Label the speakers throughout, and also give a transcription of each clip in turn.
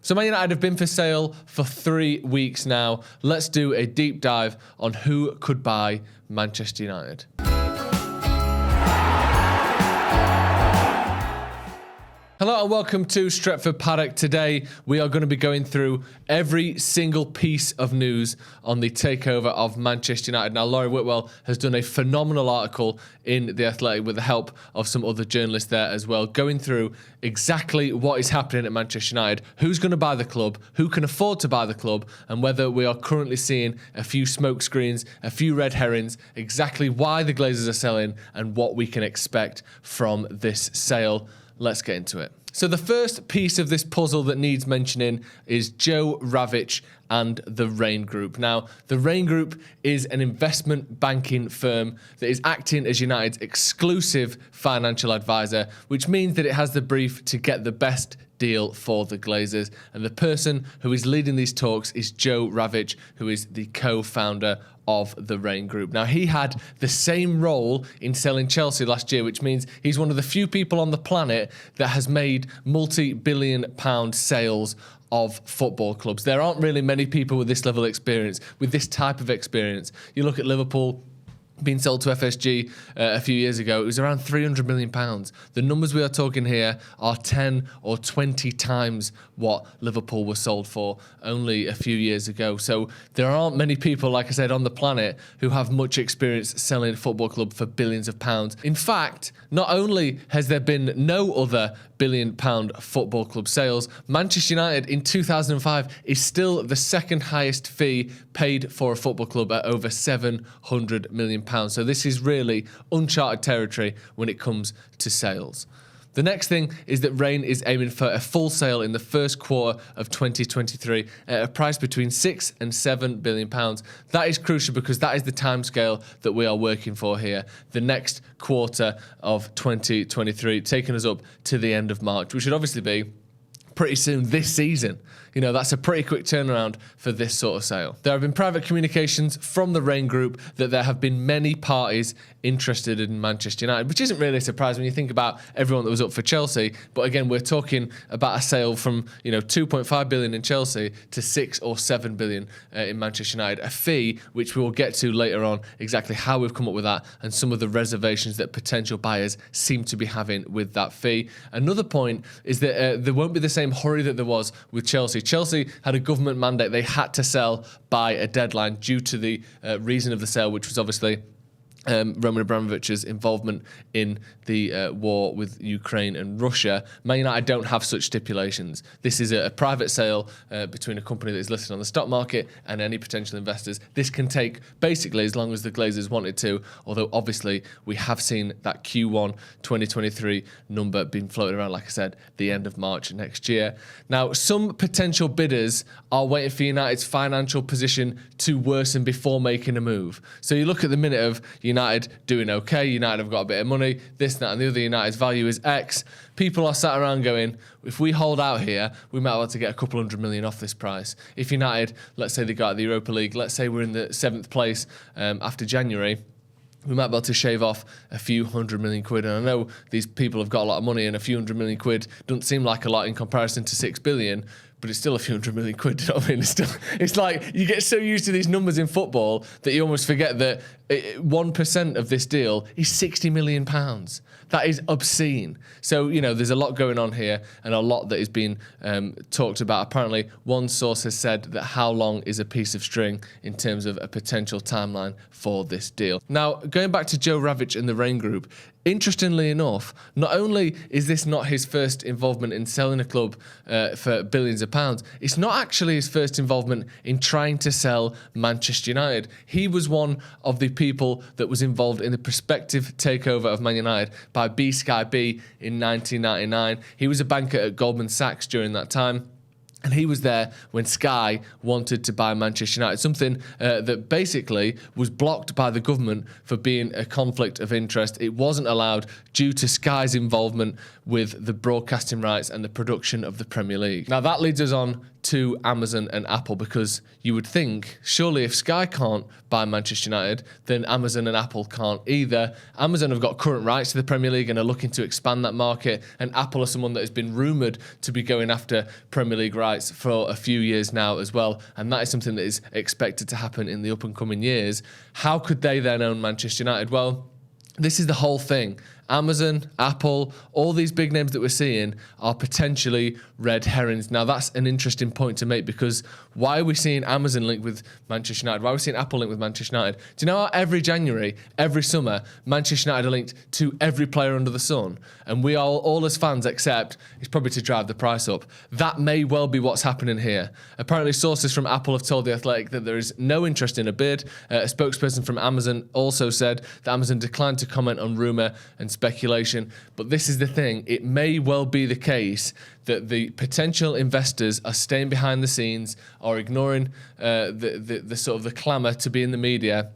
Speaker 1: So Man United have been for sale for 3 weeks now. Let's do a deep dive on who could buy Manchester United. Hello and welcome to Stretford Paddock. Today we are going to be going through every single piece of news on the takeover of Manchester United. Now, Laurie Whitwell has done a phenomenal article in The Athletic with the help of some other journalists there as well, going through exactly what is happening at Manchester United, who's going to buy the club, who can afford to buy the club, and whether we are currently seeing a few smoke screens, a few red herrings, exactly why the Glazers are selling and what we can expect from this sale. Let's get into it. So the first piece of this puzzle that needs mentioning is Joe Ravitch and the Raine Group. Now, the Raine Group is an investment banking firm that is acting as United's exclusive financial advisor, which means that it has the brief to get the best deal for the Glazers. And the person who is leading these talks is Joe Ravitch, who is the co-founder of the Raine Group. Now, he had the same role in selling Chelsea last year, which means he's one of the few people on the planet that has made multi-billion-pound sales of football clubs. There aren't really many people with this level of experience, with this type of experience. You look at Liverpool being sold to FSG a few years ago, it was around £300 million. The numbers we are talking here are 10 or 20 times what Liverpool was sold for only a few years ago. So there aren't many people, like I said, on the planet who have much experience selling a football club for billions of pounds. In fact, not only has there been no other billion-pound football club sales, Manchester United in 2005 is still the second highest fee paid for a football club at over £700 million. So this is really uncharted territory when it comes to sales. The next thing is that Raine is aiming for a full sale in the first quarter of 2023 at a price between £6 and £7 billion. That is crucial because that is the timescale that we are working for here. The next quarter of 2023, taking us up to the end of March, which should obviously be pretty soon this season. You know, that's a pretty quick turnaround for this sort of sale. There have been private communications from the Raine Group that there have been many parties interested in Manchester United, which isn't really a surprise when you think about everyone that was up for Chelsea. But again, we're talking about a sale from, 2.5 billion in Chelsea to 6 or 7 billion in Manchester United, a fee which we will get to later on, exactly how we've come up with that and some of the reservations that potential buyers seem to be having with that fee. Another point is that there won't be the same hurry that there was with Chelsea. Chelsea had a government mandate. They had to sell by a deadline due to the reason of the sale, which was obviously Roman Abramovich's involvement in the war with Ukraine and Russia. Man United don't have such stipulations. This is a private sale between a company that is listed on the stock market and any potential investors. This can take basically as long as the Glazers wanted to, although obviously we have seen that Q1 2023 number being floated around, like I said, the end of March next year. Now, some potential bidders are waiting for United's financial position to worsen before making a move. So you look at the minute of United doing okay, United have got a bit of money, this, that, and the other, United's value is X. People are sat around going, if we hold out here, we might be able to get a couple $100 million off this price. If United, let's say they got out of the Europa League, let's say we're in the 7th place after January, we might be able to shave off a few £100 million. And I know these people have got a lot of money and a few £100 million doesn't seem like a lot in comparison to 6 billion, but it's still a few £100 million, you know what I mean? It's like you get so used to these numbers in football that you almost forget that 1% of this deal is £60 million. That is obscene. So, there's a lot going on here and a lot that is being talked about. Apparently, one source has said that how long is a piece of string in terms of a potential timeline for this deal. Now, going back to Joe Ravitch and the Raine Group, interestingly enough, not only is this not his first involvement in selling a club for billions of pounds, it's not actually his first involvement in trying to sell Manchester United. He was one of the people that was involved in the prospective takeover of Man United by B Sky B in 1999. He was a banker at Goldman Sachs during that time. And he was there when Sky wanted to buy Manchester United, something that basically was blocked by the government for being a conflict of interest. It wasn't allowed due to Sky's involvement with the broadcasting rights and the production of the Premier League. Now that leads us on to Amazon and Apple, because you would think, surely if Sky can't buy Manchester United, then Amazon and Apple can't either. Amazon have got current rights to the Premier League and are looking to expand that market, and Apple are someone that has been rumoured to be going after Premier League rights for a few years now as well, and that is something that is expected to happen in the up and coming years. How could they then own Manchester United? Well, this is the whole thing. Amazon, Apple, all these big names that we're seeing are potentially red herrings. Now, that's an interesting point to make, because why are we seeing Amazon linked with Manchester United? Why are we seeing Apple linked with Manchester United? Do you know how every January, every summer, Manchester United are linked to every player under the sun? And we are all as fans accept it's probably to drive the price up. That may well be what's happening here. Apparently, sources from Apple have told The Athletic that there is no interest in a bid. A spokesperson from Amazon also said that Amazon declined to comment on rumour and speculation. But this is the thing. It may well be the case that the potential investors are staying behind the scenes, or ignoring the sort of the clamour to be in the media,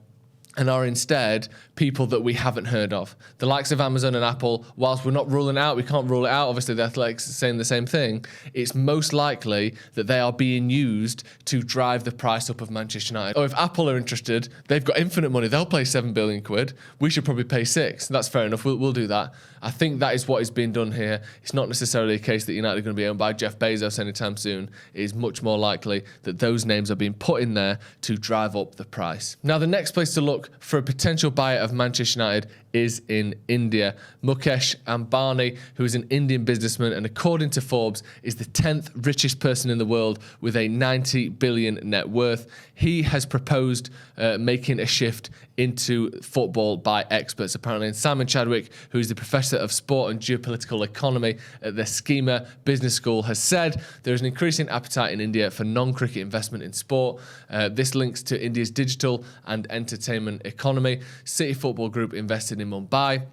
Speaker 1: and are instead people that we haven't heard of. The likes of Amazon and Apple, whilst we're not ruling out, we can't rule it out, obviously The Athletic's saying the same thing, it's most likely that they are being used to drive the price up of Manchester United. Or if Apple are interested, they've got infinite money, they'll pay 7 billion quid, we should probably pay 6. That's fair enough, we'll do that. I think that is what is being done here. It's not necessarily a case that United are going to be owned by Jeff Bezos anytime soon. It is much more likely that those names are being put in there to drive up the price. Now, the next place to look for a potential buyer of Manchester United is in India. Mukesh Ambani, who is an Indian businessman and according to Forbes is the 10th richest person in the world with a 90 billion net worth. He has proposed making a shift into football by experts, apparently. And Simon Chadwick, who is the professor of sport and geopolitical economy at the Schema Business School, has said there is an increasing appetite in India for non-cricket investment in sport. This links to India's digital and entertainment economy. City Football Group invested in Mumbai,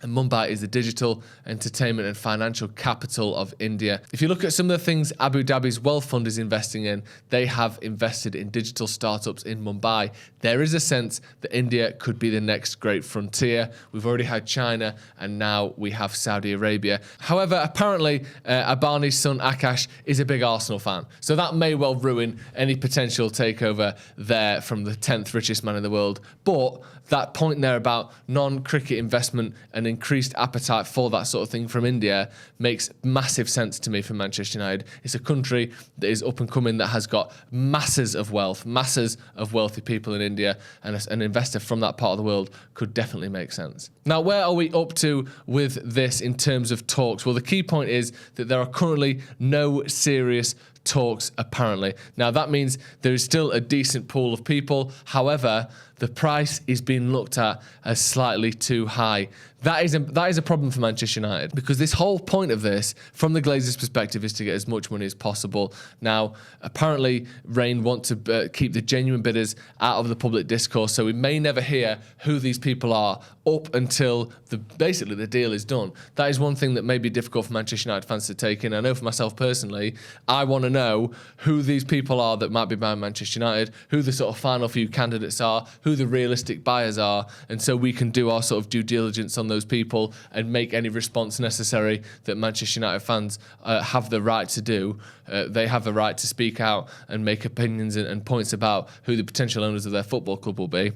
Speaker 1: and Mumbai is the digital, entertainment and financial capital of India. If you look at some of the things Abu Dhabi's wealth fund is investing in, they have invested in digital startups in Mumbai. There is a sense that India could be the next great frontier. We've already had China, and now we have Saudi Arabia. However, apparently, Abani's son Akash is a big Arsenal fan. So that may well ruin any potential takeover there from the 10th richest man in the world. But that point there about non-cricket investment and increased appetite for that sort of thing from India makes massive sense to me for Manchester United. It's a country that is up and coming, that has got masses of wealth, masses of wealthy people in India, and an investor from that part of the world could definitely make sense. Now, where are we up to with this in terms of talks? Well, the key point is that there are currently no serious talks, apparently. Now, that means there is still a decent pool of people. However, the price is being looked at as slightly too high. That is a problem for Manchester United, because this whole point of this, from the Glazers' perspective, is to get as much money as possible. Now, apparently, Raine want to keep the genuine bidders out of the public discourse, so we may never hear who these people are up until basically the deal is done. That is one thing that may be difficult for Manchester United fans to take in. I know for myself personally, I want to know who these people are that might be buying Manchester United, who the sort of final few candidates are, who the realistic buyers are, and so we can do our sort of due diligence on those people and make any response necessary that Manchester United fans have the right to do. They have the right to speak out and make opinions and points about who the potential owners of their football club will be.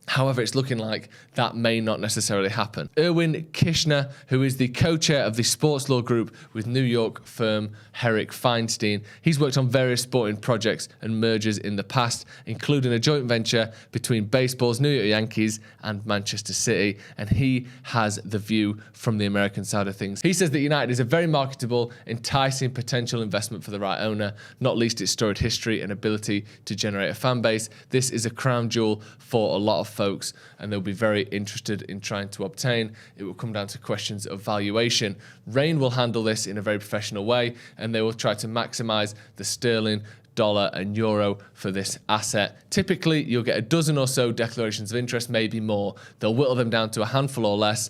Speaker 1: However, it's looking like that may not necessarily happen. Erwin Kishner, who is the co-chair of the sports law group with New York firm Herrick Feinstein, he's worked on various sporting projects and mergers in the past, including a joint venture between baseball's New York Yankees and Manchester City, and he has the view from the American side of things. He says that United is a very marketable, enticing potential investment for the right owner, not least its storied history and ability to generate a fan base. This is a crown jewel for a lot of folks, and they'll be very interested in trying to obtain. It will come down to questions of valuation. Raine will handle this in a very professional way, and they will try to maximize the sterling, dollar and euro for this asset. Typically, you'll get a dozen or so declarations of interest, maybe more. They'll whittle them down to a handful or less,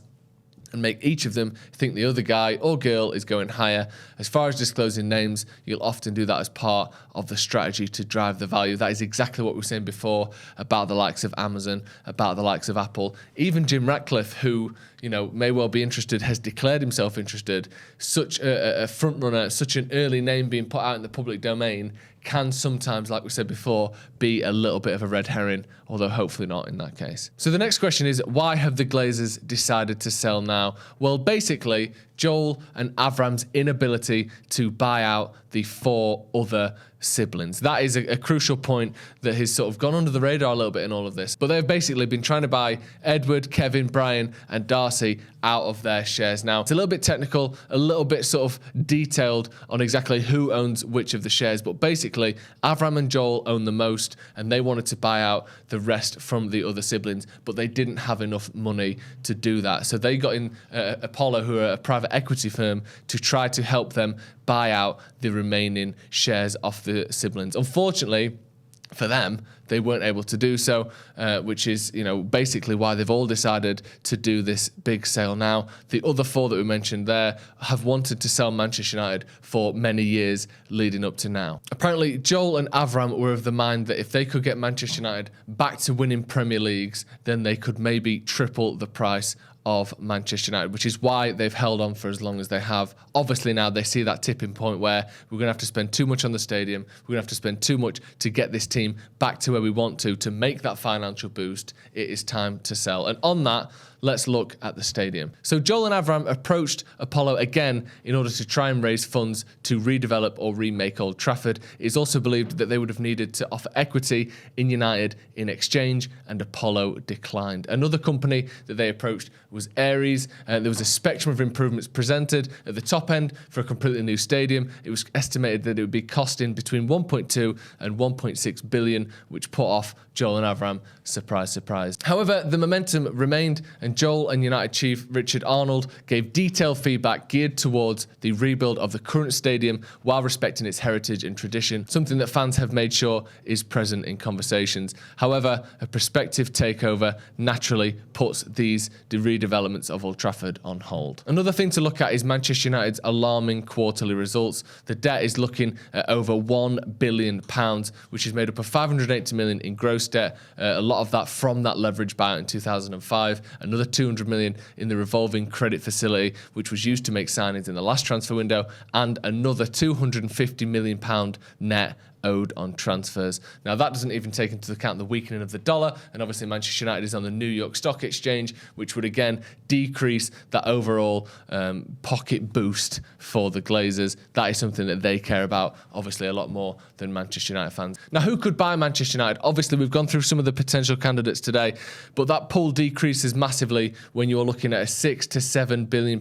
Speaker 1: and make each of them think the other guy or girl is going higher. As far as disclosing names, you'll often do that as part of the strategy to drive the value. That is exactly what we were saying before about the likes of Amazon, about the likes of Apple. Even Jim Ratcliffe, who may well be interested, has declared himself interested. Such a front runner, such an early name being put out in the public domain can sometimes, like we said before, be a little bit of a red herring, although hopefully not in that case. So the next question is, why have the Glazers decided to sell now? Well, basically, Joel and Avram's inability to buy out the 4 other siblings. That is a crucial point that has sort of gone under the radar a little bit in all of this. But they've basically been trying to buy Edward, Kevin, Brian, and Darcy out of their shares. Now, it's a little bit technical, a little bit sort of detailed on exactly who owns which of the shares. But basically, Avram and Joel own the most, and they wanted to buy out the rest from the other siblings, but they didn't have enough money to do that. So they got in Apollo, who are a private equity firm, to try to help them buy out the remaining shares of the siblings. Unfortunately for them, they weren't able to do so, which is, basically why they've all decided to do this big sale now. The other 4 that we mentioned there have wanted to sell Manchester United for many years leading up to now. Apparently, Joel and Avram were of the mind that if they could get Manchester United back to winning Premier Leagues, then they could maybe triple the price of Manchester United, which is why they've held on for as long as they have. Obviously now they see that tipping point where we're going to have to spend too much on the stadium, we're going to have to spend too much to get this team back to where we want to make that financial boost. It is time to sell. And on that, let's look at the stadium. So Joel and Avram approached Apollo again in order to try and raise funds to redevelop or remake Old Trafford. It's also believed that they would have needed to offer equity in United in exchange, and Apollo declined. Another company that they approached was Ares. There was a spectrum of improvements presented. At the top end, for a completely new stadium, it was estimated that it would be costing between 1.2 and 1.6 billion, which put off Joel and Avram. Surprise, surprise. However, the momentum remained, and Joel and United chief Richard Arnold gave detailed feedback geared towards the rebuild of the current stadium while respecting its heritage and tradition, something that fans have made sure is present in conversations. However, a prospective takeover naturally puts these redevelopments of Old Trafford on hold. Another thing to look at is Manchester United's alarming quarterly results. The debt is looking at over £1 billion, which is made up of 580 million in gross debt, a lot of that from that leverage buyout in 2005, another 200 million in the revolving credit facility, which was used to make signings in the last transfer window, and another 250 million pound net owed on transfers. Now, that doesn't even take into account the weakening of the dollar, and obviously Manchester United is on the New York Stock Exchange, which would again decrease that overall pocket boost for the Glazers. That is something that they care about, obviously a lot more than Manchester United fans. Now, who could buy Manchester United? Obviously, we've gone through some of the potential candidates today, but that pool decreases massively when you're looking at a £6 to £7 billion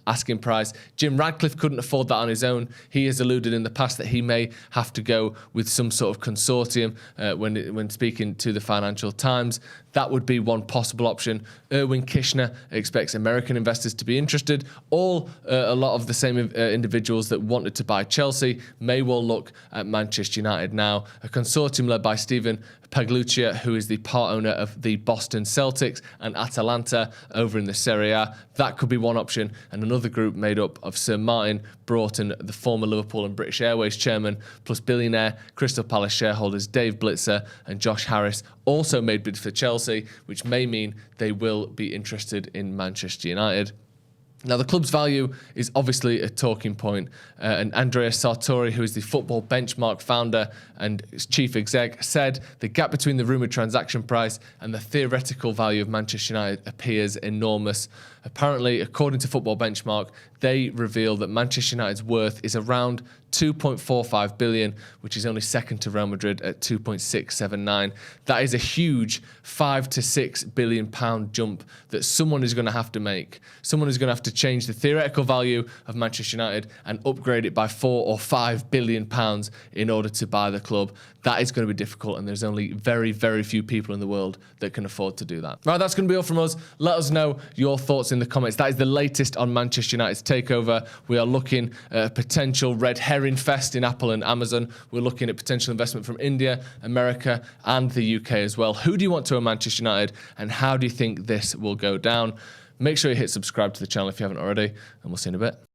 Speaker 1: asking price. Jim Ratcliffe couldn't afford that on his own. He has alluded in the past that he may have to go with some sort of consortium when speaking to the Financial Times. That would be one possible option. Erwin Kishner expects American investors to be interested. A lot of the same individuals that wanted to buy Chelsea may well look at Manchester United now. A consortium led by Stephen Pagliuca, who is the part owner of the Boston Celtics and Atalanta over in the Serie A. That could be one option. And another group made up of Sir Martin Broughton, the former Liverpool and British Airways chairman, plus billionaire Crystal Palace shareholders Dave Blitzer and Josh Harris also made bids for Chelsea, which may mean they will be interested in Manchester United. Now, the club's value is obviously a talking point, and Andrea Sartori, who is the Football Benchmark founder and chief exec, said the gap between the rumoured transaction price and the theoretical value of Manchester United appears enormous. Apparently, according to Football Benchmark, they reveal that Manchester United's worth is around 2.45 billion, which is only second to Real Madrid at 2.679. That is a huge 5 to 6 billion pound jump that someone is going to have to make. Someone is going to have to change the theoretical value of Manchester United and upgrade it by 4 or 5 billion pounds in order to buy the club. That is going to be difficult, and there's only very, very few people in the world that can afford to do that. Right, that's going to be all from us. Let us know your thoughts in the comments. That is the latest on Manchester United's takeover. We are looking at a potential red herring fest in Apple and Amazon. We're looking at potential investment from India, America, and the UK as well. Who do you want to own Manchester United, and how do you think this will go down? Make sure you hit subscribe to the channel if you haven't already, and we'll see you in a bit.